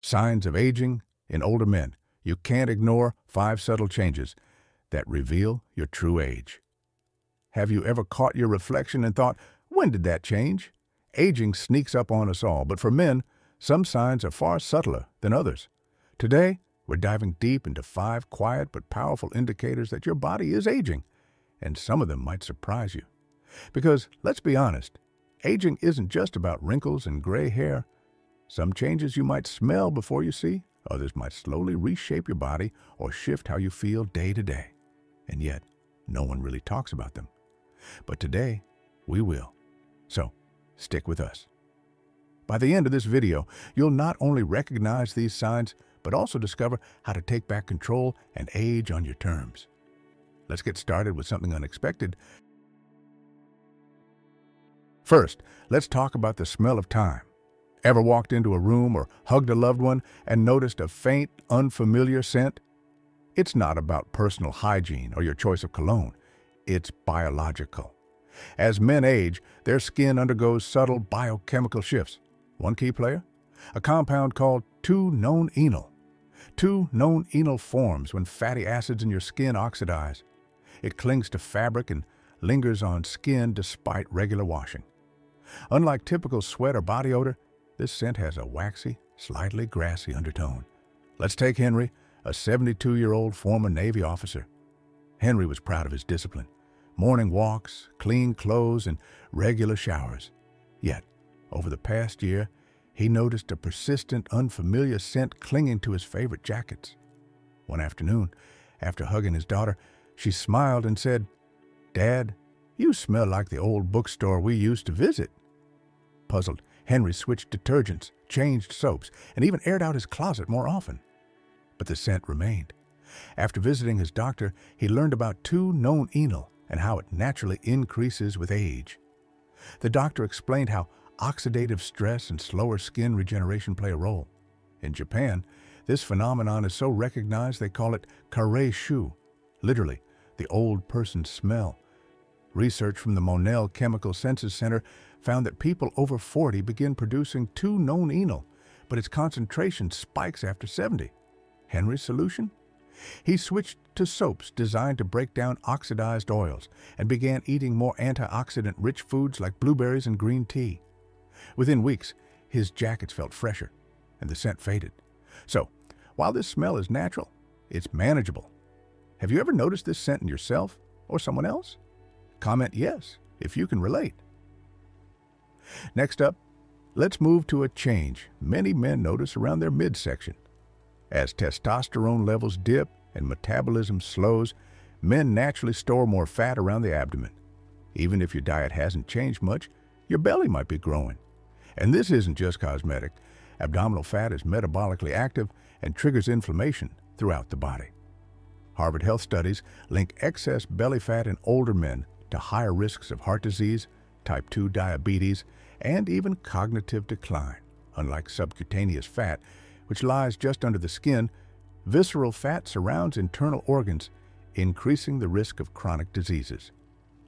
Signs of aging in older men. You can't ignore 5 subtle changes that reveal your true age. Have you ever caught your reflection and thought, when did that change? Aging sneaks up on us all, but for men, some signs are far subtler than others. Today, we're diving deep into 5 quiet but powerful indicators that your body is aging, and some of them might surprise you. Because, let's be honest, aging isn't just about wrinkles and gray hair. Some changes you might smell before you see, others might slowly reshape your body or shift how you feel day to day. And yet, no one really talks about them. But today, we will. So, stick with us. By the end of this video, you'll not only recognize these signs, but also discover how to take back control and age on your terms. Let's get started with something unexpected. First, let's talk about the smell of time. Ever walked into a room or hugged a loved one and noticed a faint, unfamiliar scent? It's not about personal hygiene or your choice of cologne. It's biological. As men age, their skin undergoes subtle biochemical shifts. One key player? A compound called 2-none-enol. 2-none-enol forms when fatty acids in your skin oxidize. It clings to fabric and lingers on skin despite regular washing. Unlike typical sweat or body odor, this scent has a waxy, slightly grassy undertone. Let's take Henry, a 72-year-old former Navy officer. Henry was proud of his discipline. Morning walks, clean clothes, and regular showers. Yet, over the past year, he noticed a persistent, unfamiliar scent clinging to his favorite jackets. One afternoon, after hugging his daughter, she smiled and said, "Dad, you smell like the old bookstore we used to visit." Puzzled, Henry switched detergents, changed soaps, and even aired out his closet more often. But the scent remained. After visiting his doctor, he learned about 2-none-enol and how it naturally increases with age. The doctor explained how oxidative stress and slower skin regeneration play a role. In Japan, this phenomenon is so recognized they call it kare-shu, literally, the old person's smell. Research from the Monell Chemical Senses Center found that people over 40 begin producing 2-none-enol, but its concentration spikes after 70. Henry's solution? He switched to soaps designed to break down oxidized oils and began eating more antioxidant-rich foods like blueberries and green tea. Within weeks, his jackets felt fresher and the scent faded. So, while this smell is natural, it's manageable. Have you ever noticed this scent in yourself or someone else? Comment yes if you can relate. Next up, let's move to a change many men notice around their midsection. As testosterone levels dip and metabolism slows, men naturally store more fat around the abdomen. Even if your diet hasn't changed much, your belly might be growing. And this isn't just cosmetic. Abdominal fat is metabolically active and triggers inflammation throughout the body. Harvard Health studies link excess belly fat in older men to higher risks of heart disease, type 2 diabetes, and even cognitive decline. Unlike subcutaneous fat, which lies just under the skin, visceral fat surrounds internal organs, increasing the risk of chronic diseases.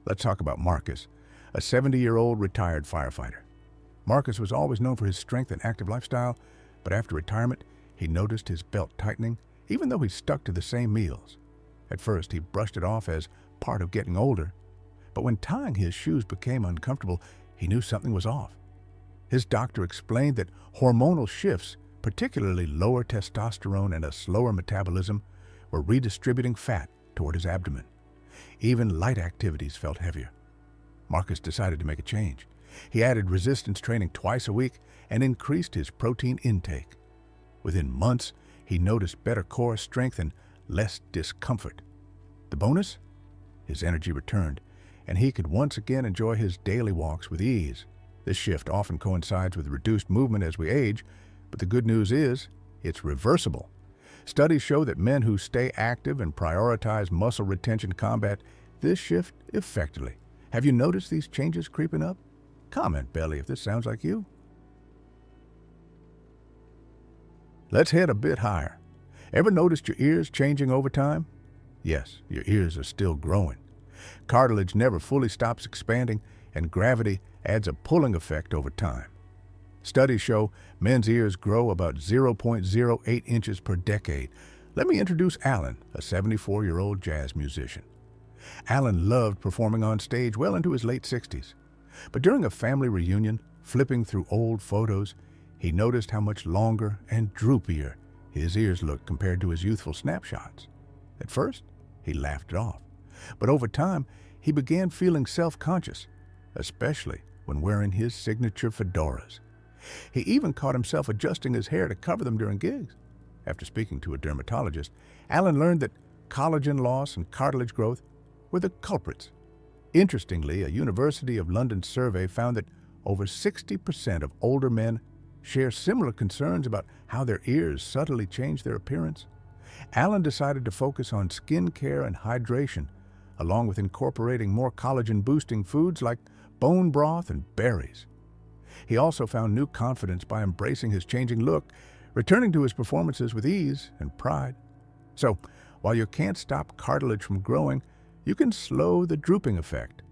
Let's talk about Marcus, a 70-year-old retired firefighter. Marcus was always known for his strength and active lifestyle, but after retirement, he noticed his belt tightening, even though he stuck to the same meals. At first, he brushed it off as part of getting older, but when tying his shoes became uncomfortable, he knew something was off. His doctor explained that hormonal shifts, particularly lower testosterone and a slower metabolism, were redistributing fat toward his abdomen. Even light activities felt heavier. Marcus decided to make a change. He added resistance training twice a week and increased his protein intake. Within months, he noticed better core strength and less discomfort. The bonus? His energy returned, and he could once again enjoy his daily walks with ease. This shift often coincides with reduced movement as we age, but the good news is, it's reversible. Studies show that men who stay active and prioritize muscle retention combat this shift effectively. Have you noticed these changes creeping up? Comment belly if this sounds like you. Let's head a bit higher. Ever noticed your ears changing over time? Yes, your ears are still growing. Cartilage never fully stops expanding, and gravity adds a pulling effect over time. Studies show men's ears grow about 0.08 inches per decade. Let me introduce Alan, a 74-year-old jazz musician. Alan loved performing on stage well into his late 60s. But during a family reunion, flipping through old photos, he noticed how much longer and droopier his ears looked compared to his youthful snapshots. At first, he laughed it off. But over time, he began feeling self-conscious, especially when wearing his signature fedoras. He even caught himself adjusting his hair to cover them during gigs. After speaking to a dermatologist, Alan learned that collagen loss and cartilage growth were the culprits. Interestingly, a University of London survey found that over 60% of older men share similar concerns about how their ears subtly change their appearance. Alan decided to focus on skin care and hydration, along with incorporating more collagen-boosting foods like bone broth and berries. He also found new confidence by embracing his changing look, returning to his performances with ease and pride. So, while you can't stop cartilage from growing, you can slow the drooping effect.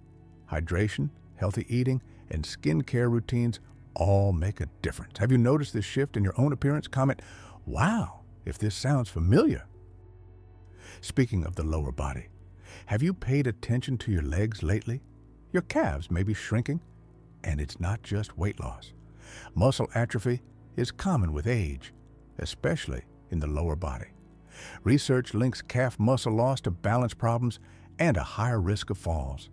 Hydration, healthy eating, and skincare routines all make a difference. Have you noticed this shift in your own appearance? Comment, "Wow," if this sounds familiar. Speaking of the lower body, have you paid attention to your legs lately? Your calves may be shrinking, and it's not just weight loss. Muscle atrophy is common with age, especially in the lower body. Research links calf muscle loss to balance problems and a higher risk of falls.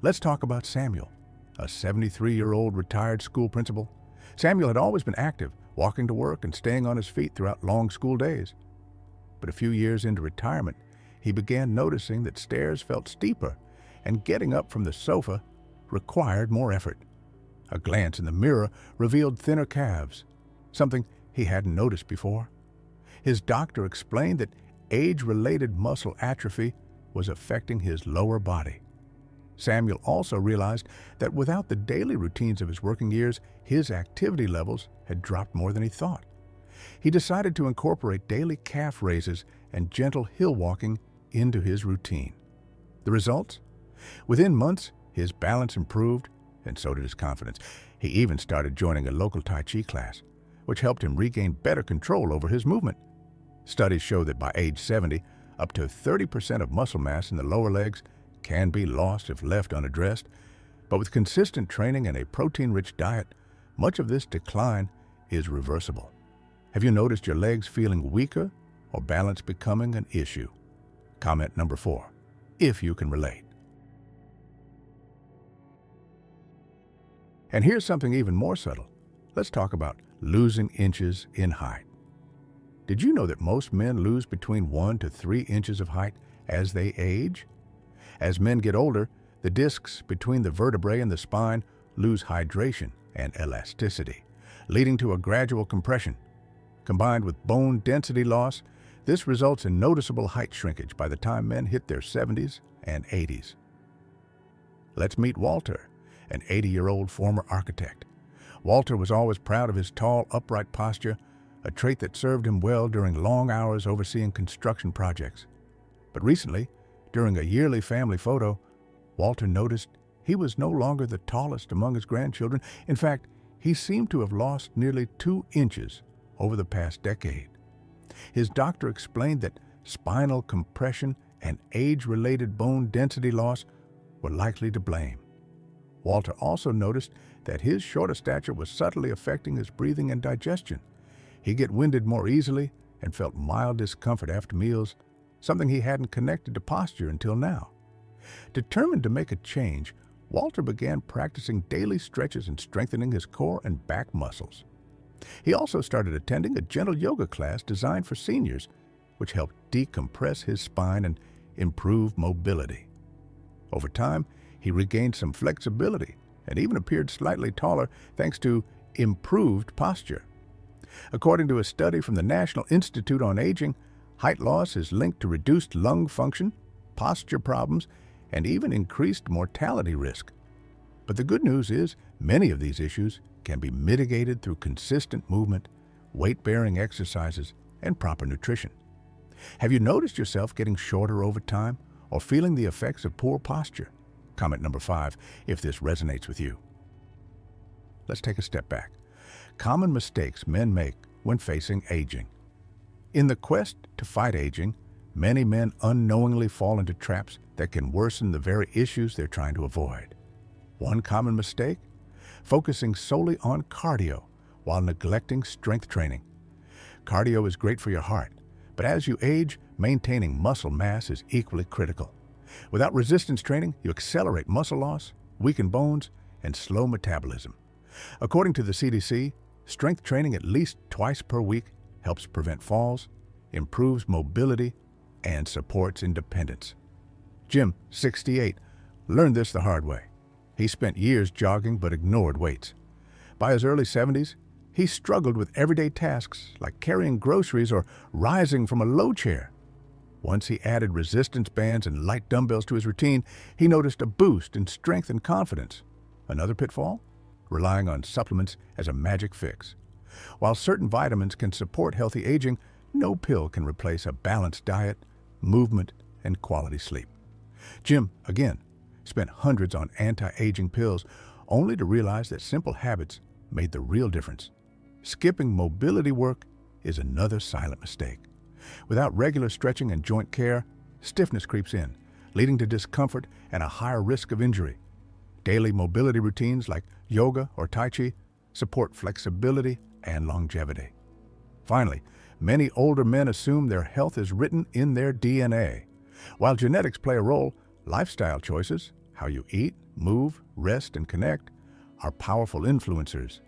Let's talk about Samuel, a 73-year-old retired school principal. Samuel had always been active, walking to work and staying on his feet throughout long school days. But a few years into retirement, he began noticing that stairs felt steeper and getting up from the sofa required more effort. A glance in the mirror revealed thinner calves, something he hadn't noticed before. His doctor explained that age-related muscle atrophy was affecting his lower body. Samuel also realized that without the daily routines of his working years, his activity levels had dropped more than he thought. He decided to incorporate daily calf raises and gentle hill walking into his routine. The results? Within months, his balance improved, and so did his confidence. He even started joining a local Tai Chi class, which helped him regain better control over his movement. Studies show that by age 70, up to 30% of muscle mass in the lower legs can be lost if left unaddressed, but with consistent training and a protein-rich diet, much of this decline is reversible. Have you noticed your legs feeling weaker or balance becoming an issue? Comment number 4, if you can relate. And here's something even more subtle. Let's talk about losing inches in height. Did you know that most men lose between 1 to 3 inches of height as they age? As men get older, the discs between the vertebrae and the spine lose hydration and elasticity, leading to a gradual compression. Combined with bone density loss, this results in noticeable height shrinkage by the time men hit their 70s and 80s. Let's meet Walter, an 80-year-old former architect. Walter was always proud of his tall, upright posture, a trait that served him well during long hours overseeing construction projects. But recently, during a yearly family photo, Walter noticed he was no longer the tallest among his grandchildren. In fact, he seemed to have lost nearly 2 inches over the past decade. His doctor explained that spinal compression and age-related bone density loss were likely to blame. Walter also noticed that his shorter stature was subtly affecting his breathing and digestion. He'd get winded more easily and felt mild discomfort after meals, something he hadn't connected to posture until now. Determined to make a change, Walter began practicing daily stretches and strengthening his core and back muscles. He also started attending a gentle yoga class designed for seniors, which helped decompress his spine and improve mobility. Over time, he regained some flexibility and even appeared slightly taller thanks to improved posture. According to a study from the National Institute on Aging, height loss is linked to reduced lung function, posture problems, and even increased mortality risk. But the good news is many of these issues can be mitigated through consistent movement, weight-bearing exercises, and proper nutrition. Have you noticed yourself getting shorter over time or feeling the effects of poor posture? Comment number 5 if this resonates with you. Let's take a step back. Common mistakes men make when facing aging. In the quest to fight aging, many men unknowingly fall into traps that can worsen the very issues they're trying to avoid. One common mistake? Focusing solely on cardio while neglecting strength training. Cardio is great for your heart, but as you age, maintaining muscle mass is equally critical. Without resistance training, you accelerate muscle loss, weaken bones, and slow metabolism. According to the CDC, strength training at least twice per week helps prevent falls, improves mobility, and supports independence. Jim, 68, learned this the hard way. He spent years jogging but ignored weights. By his early 70s, he struggled with everyday tasks like carrying groceries or rising from a low chair. Once he added resistance bands and light dumbbells to his routine, he noticed a boost in strength and confidence. Another pitfall? Relying on supplements as a magic fix. While certain vitamins can support healthy aging, no pill can replace a balanced diet, movement, and quality sleep. Jim, again, spent hundreds on anti-aging pills only to realize that simple habits made the real difference. Skipping mobility work is another silent mistake. Without regular stretching and joint care, stiffness creeps in, leading to discomfort and a higher risk of injury. Daily mobility routines like yoga or Tai Chi support flexibility and longevity. Finally, many older men assume their health is written in their DNA. While genetics play a role, lifestyle choices, how you eat, move, rest, and connect, are powerful influencers.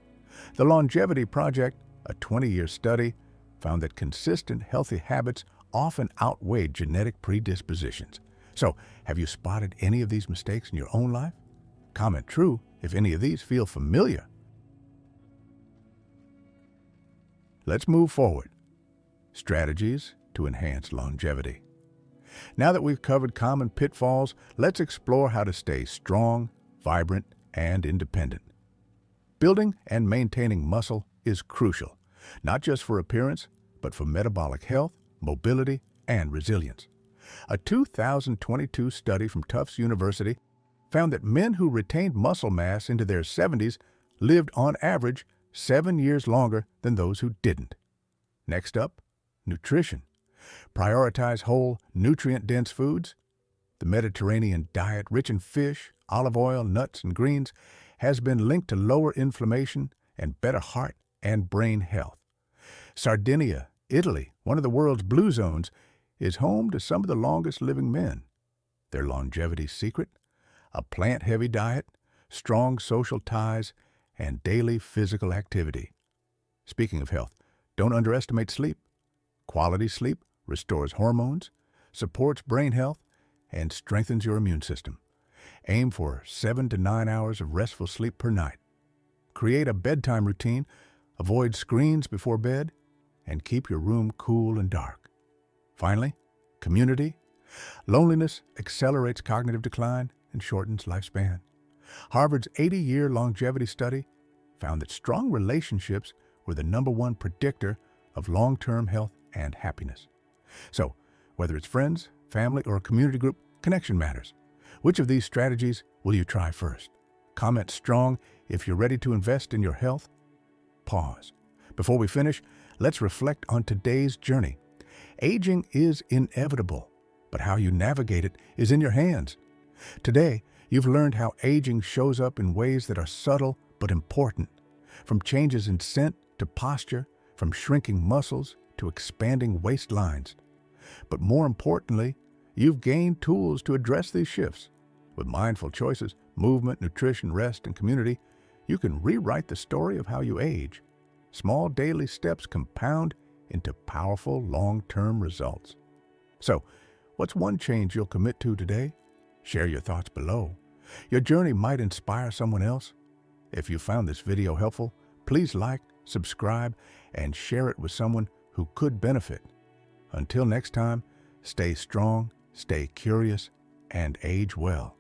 The Longevity Project, a 20-year study, found that consistent, healthy habits often outweigh genetic predispositions. So, have you spotted any of these mistakes in your own life? Comment true if any of these feel familiar. Let's move forward. Strategies to enhance longevity. Now that we've covered common pitfalls, let's explore how to stay strong, vibrant, and independent. Building and maintaining muscle is crucial, not just for appearance, but for metabolic health, mobility, and resilience. A 2022 study from Tufts University found that men who retained muscle mass into their 70s lived on average 7 years longer than those who didn't. Next up, nutrition. Prioritize whole, nutrient-dense foods. The Mediterranean diet, rich in fish, olive oil, nuts, and greens, has been linked to lower inflammation and better heart and brain health. Sardinia, Italy, one of the world's blue zones, is home to some of the longest living men. Their longevity secret? A plant-heavy diet, strong social ties, and daily physical activity. Speaking of health, don't underestimate sleep. Quality sleep restores hormones, supports brain health, and strengthens your immune system. Aim for 7 to 9 hours of restful sleep per night. Create a bedtime routine, avoid screens before bed, and keep your room cool and dark. Finally, community. Loneliness accelerates cognitive decline and shortens lifespan. Harvard's 80-year longevity study found that strong relationships were the #1 predictor of long-term health and happiness. So, whether it's friends, family, or a community group, connection matters. Which of these strategies will you try first? Comment strong if you're ready to invest in your health. Pause. Before we finish, let's reflect on today's journey. Aging is inevitable, but how you navigate it is in your hands. Today, you've learned how aging shows up in ways that are subtle but important, from changes in scent to posture, from shrinking muscles to expanding waistlines. But more importantly, you've gained tools to address these shifts. With mindful choices, movement, nutrition, rest, and community, you can rewrite the story of how you age. Small daily steps compound into powerful long-term results. So, what's one change you'll commit to today? Share your thoughts below. Your journey might inspire someone else. If you found this video helpful, please like, subscribe, and share it with someone who could benefit. Until next time, stay strong, stay curious, and age well.